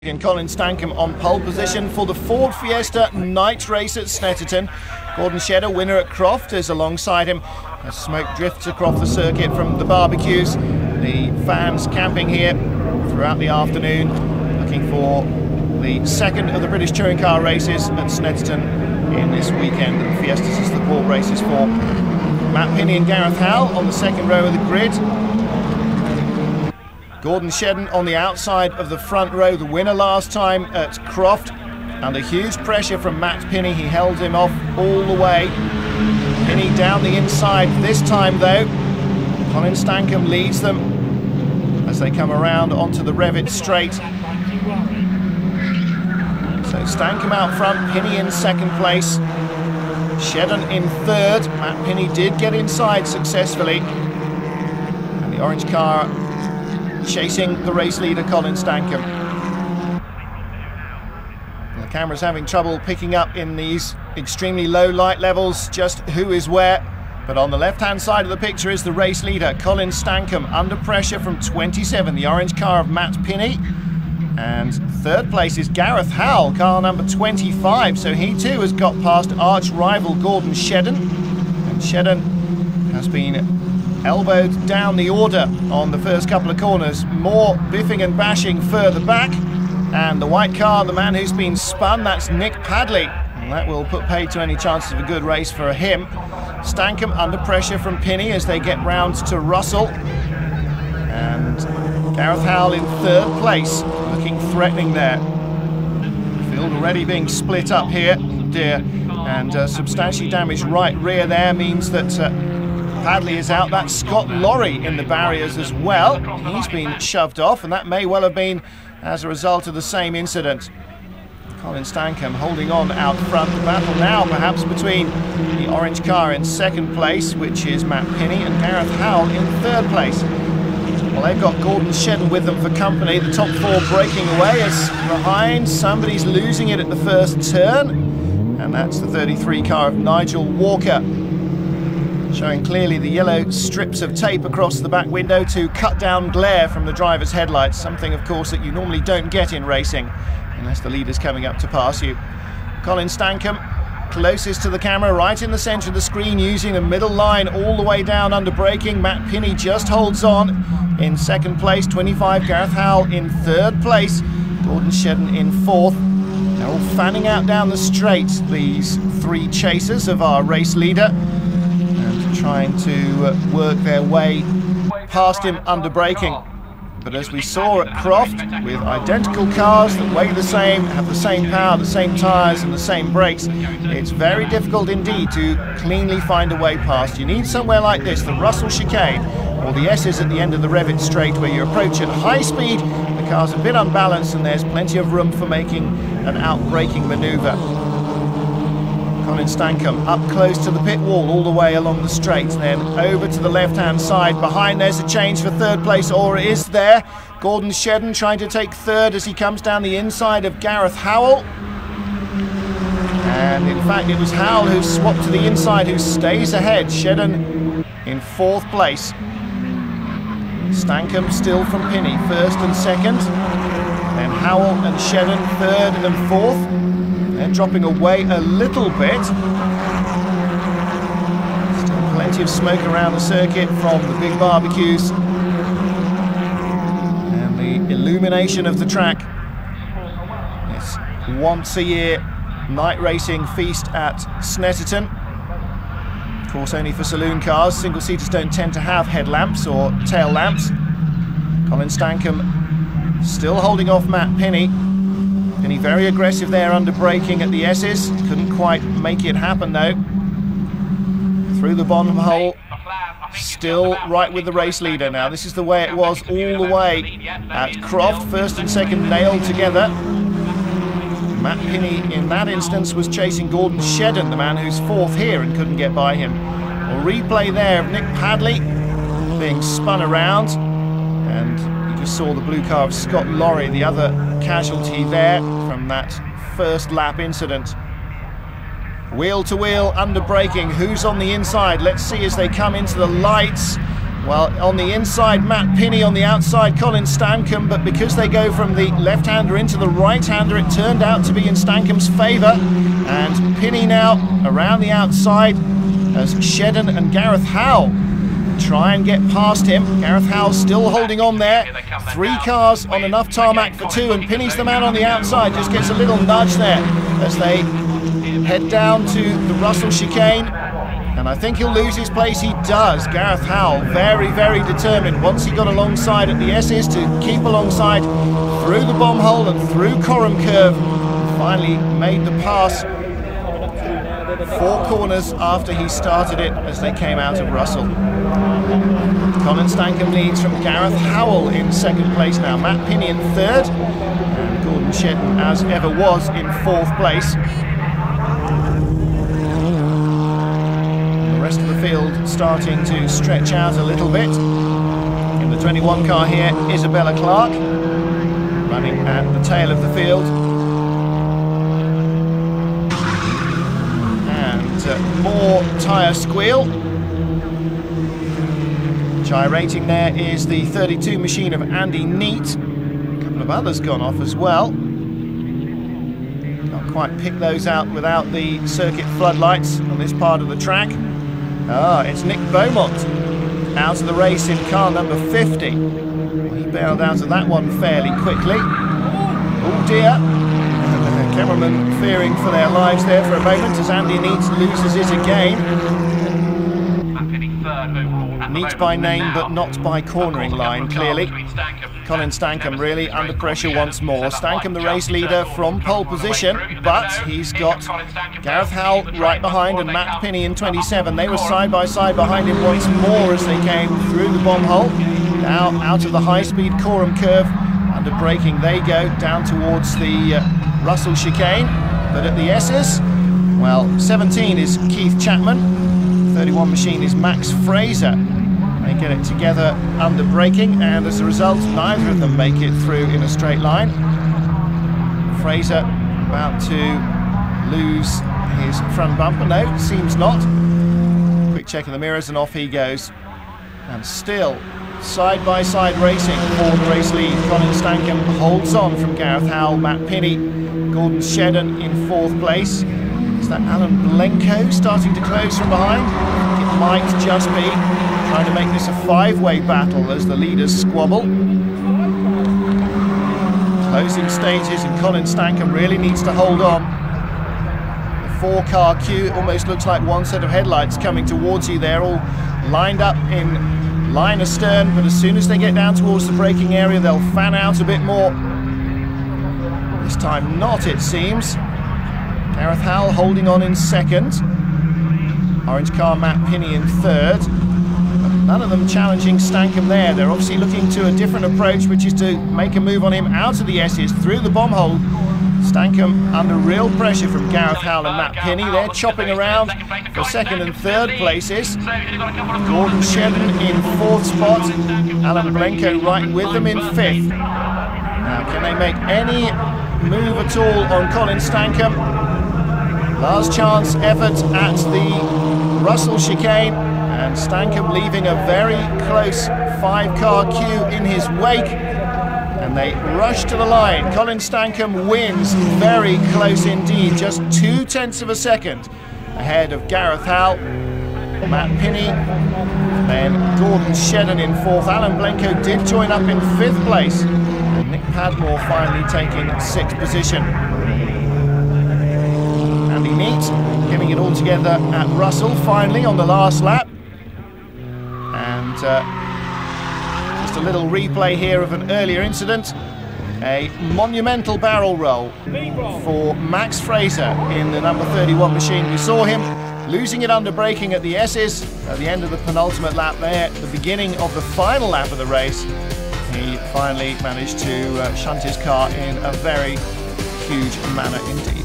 And Colin Stankham on pole position for the Ford Fiesta night race at Snetterton. Gordon Shedden, winner at Croft, is alongside him as smoke drifts across the circuit from the barbecues. The fans camping here throughout the afternoon, looking for the second of the British touring car races at Snetterton in this weekend. The Fiestas is the pole races for Matt Pinney and Gareth Howell on the second row of the grid. Gordon Shedden on the outside of the front row, the winner last time at Croft. Under huge pressure from Matt Pinney, he held him off all the way. Pinney down the inside this time though. Colin Stankham leads them as they come around onto the Revit straight. So Stankham out front, Pinney in second place. Shedden in third. Matt Pinney did get inside successfully. And the orange car chasing the race leader Colin Stankham. The camera's having trouble picking up in these extremely low light levels just who is where, but on the left hand side of the picture is the race leader Colin Stankham under pressure from 27, the orange car of Matt Pinney, and third place is Gareth Howell, car number 25, so he too has got past arch rival Gordon Shedden, and Shedden has been elbowed down the order on the first couple of corners, more biffing and bashing further back. And the white car, the man who's been spun, that's Nick Padley, and that will put paid to any chances of a good race for him. Stankham under pressure from Pinney as they get round to Russell, and Gareth Howell in third place, looking threatening there. The field already being split up here, dear, and substantially damaged right rear there means that Padley is out. That's Scott Lorry in the barriers as well. He's been shoved off, and that may well have been as a result of the same incident. Colin Stankham holding on out front. The battle now perhaps between the orange car in second place, which is Matt Pinney, and Gareth Howell in third place. Well, they've got Gordon Shedden with them for company. The top four breaking away as behind somebody's losing it at the first turn, and that's the 33 car of Nigel Walker, showing clearly the yellow strips of tape across the back window to cut down glare from the driver's headlights, something of course that you normally don't get in racing unless the leader's coming up to pass you. Colin Stankham closest to the camera, right in the centre of the screen, using the middle line all the way down under braking. Matt Pinney just holds on in second place, 25 Gareth Howell in third place, Gordon Shedden in fourth. They're all fanning out down the straight, these three chasers of our race leader, trying to work their way past him under braking. But as we saw at Croft, with identical cars that weigh the same, have the same power, the same tyres and the same brakes, it's very difficult indeed to cleanly find a way past. You need somewhere like this, the Russell chicane, or the S's at the end of the Revit straight, where you approach at high speed, the car's a bit unbalanced and there's plenty of room for making an out-braking manoeuvre. Colin Stankham up close to the pit wall all the way along the straight, then over to the left-hand side. Behind there's a change for third place, or is there? Gordon Shedden trying to take third as he comes down the inside of Gareth Howell. And in fact it was Howell who swapped to the inside, who stays ahead. Shedden in fourth place. Stankham still from Pinney, first and second. Then Howell and Shedden third and fourth. They're dropping away a little bit. Still plenty of smoke around the circuit from the big barbecues and the illumination of the track. It's once a year night racing feast at Snetterton. Of course, only for saloon cars. Single-seaters don't tend to have headlamps or tail lamps. Colin Stankham still holding off Matt Pinney. Pinney very aggressive there under braking at the S's. Couldn't quite make it happen though. Through the bottom hole. Still right with the race leader now. This is the way it was all the way at Croft. First and second nailed together. Matt Pinney in that instance was chasing Gordon Shedden, the man who's fourth here, and couldn't get by him. A replay there of Nick Padley being spun around, and you just saw the blue car of Scott Lorry, the other casualty there from that first lap incident. Wheel to wheel under braking. Who's on the inside? Let's see as they come into the lights. Well, on the inside, Matt Pinney, on the outside, Colin Stancomb, but because they go from the left-hander into the right-hander, it turned out to be in Stancomb's favour. And Pinney now around the outside as Shedden and Gareth Howell try and get past him. Gareth Howell still holding on there. 3 cars on enough tarmac for 2, and Pinney's the man on the outside, just gets a little nudge there as they head down to the Russell chicane. And I think he'll lose his place. He does. Gareth Howell, very, very determined. Once he got alongside at the S's to keep alongside through the bomb hole and through Coram Curve. Finally made the pass 4 corners after he started it as they came out of Russell. Colin Stancomb leads from Gareth Howell in 2nd place now. Matt Pinney in 3rd. And Gordon Shedden, as ever, was in 4th place. Rest of the field starting to stretch out a little bit. In the 21 car here, Isabella Clark running at the tail of the field. And more tyre squeal. Gyrating there is the 32 machine of Andy Neat. A couple of others gone off as well. Can't quite pick those out without the circuit floodlights on this part of the track. It's Nick Beaumont out of the race in car number 50. Well, he bailed out of that one fairly quickly. Oh dear. Cameraman fearing for their lives there for a moment as Andy Neat loses it again. Neat by name but not by cornering line, clearly. Colin Stancomb really under pressure once more. Stancomb the race leader from pole position, but he's got Gareth Howell right behind and Matt Pinney in 27. They were side by side behind him once more as they came through the bomb hole. Now out of the high-speed Coram Curve, under braking they go down towards the Russell chicane. But at the S's, well, 17 is Keith Chapman, 31 machine is Max Fraser. They get it together under braking, and as a result, neither of them make it through in a straight line. Fraser about to lose his front bumper. No, seems not. Quick check of the mirrors, and off he goes. And still, side-by-side racing for the race lead. Colin Stancomb holds on from Gareth Howell, Matt Pinney, Gordon Shedden in 4th place. Is that Alan Blenko starting to close from behind? It might just be. Trying to make this a 5-way battle as the leaders squabble. Closing stages, and Colin Stancomb really needs to hold on. The 4-car queue almost looks like one set of headlights coming towards you. They're all lined up in line astern, but as soon as they get down towards the braking area, they'll fan out a bit more. This time not, it seems. Gareth Howell holding on in 2nd. Orange car Matt Pinney in 3rd. None of them challenging Stancomb there. They're obviously looking to a different approach, which is to make a move on him out of the S's through the bomb hole. Stancomb under real pressure from Gareth Howell and Matt Pinney. They're chopping around for 2nd and 3rd places. Gordon Shedden in 4th spot. Alan Blenko right with them in 5th. Now, can they make any move at all on Colin Stancomb? Last chance effort at the Russell chicane. And Stancomb leaving a very close 5-car queue in his wake. And they rush to the line. Colin Stancomb wins very close indeed, just 0.2 of a second ahead of Gareth Howell, Matt Pinney, then Gordon Shedden in 4th. Alan Blenko did join up in 5th place. And Nick Padmore finally taking 6th position. Andy Neat getting it all together at Russell finally on the last lap. And just a little replay here of an earlier incident. A monumental barrel roll for Max Fraser in the number 31 machine. We saw him losing it under braking at the S's at the end of the penultimate lap there, at the beginning of the final lap of the race. He finally managed to shunt his car in a very huge manner indeed.